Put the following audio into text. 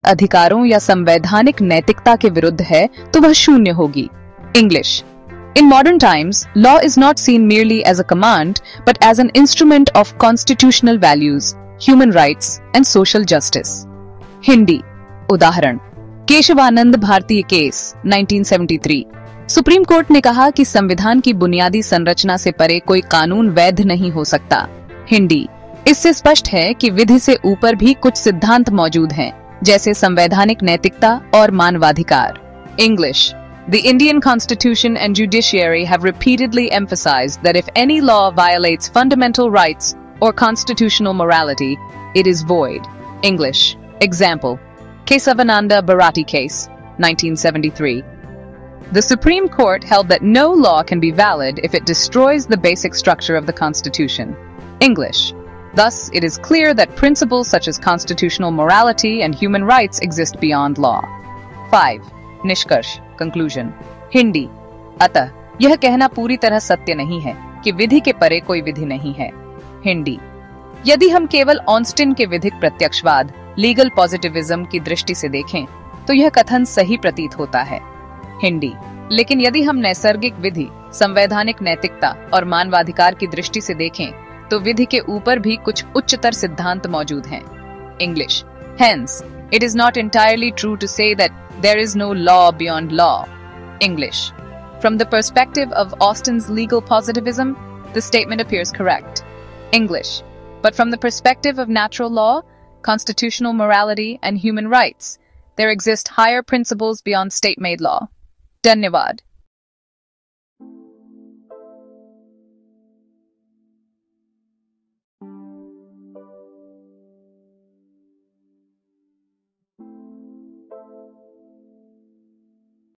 अधिकारों या संवैधानिक नैतिकता के विरुद्ध है तो वह शून्य होगी। English. In modern times, law is not seen merely as a command, but as an instrument of constitutional values, human rights, and social justice. Hindi. उदाहरण, केशवानंद भारतीय केस 1973। सुप्रीम कोर्ट ने कहा कि संविधान की बुनियादी संरचना से परे कोई कानून वैध नहीं हो सकता। हिंदी। इससे स्पष्ट है कि विधि से ऊपर भी कुछ सिद्धांत मौजूद हैं, जैसे संवैधानिक नैतिकता और मानवाधिकार। English. The Indian Constitution and judiciary have repeatedly emphasized that if any law violates fundamental rights or constitutional morality, it is void. English. Example. Kesavananda Bharati case, 1973. The Supreme Court held that no law can be valid if it destroys the basic structure of the Constitution. English. Thus, it is clear that principles such as constitutional morality and human rights exist beyond law. 5. निष्कर्ष conclusion. Hindi. अतः यह कहना पूरी तरह सत्य नहीं है कि विधि के परे कोई विधि नहीं है। हिंदी। यदि हम केवल ऑस्टिन के विधिक प्रत्यक्षवाद लीगल पॉजिटिविज्म की दृष्टि से देखें तो यह कथन सही प्रतीत होता है। हिंदी। लेकिन यदि हम नैसर्गिक विधि, संवैधानिक नैतिकता और मानवाधिकार की दृष्टि से देखें तो विधि के ऊपर भी कुछ उच्चतर सिद्धांत मौजूद हैं। English. Hence, it is not entirely true to say that there is no law beyond law. English. From the perspective of Austin's legal positivism, the statement appears correct. English. But from the perspective of natural law, constitutional morality, and human rights, there exist higher principles beyond state-made law. धन्यवाद।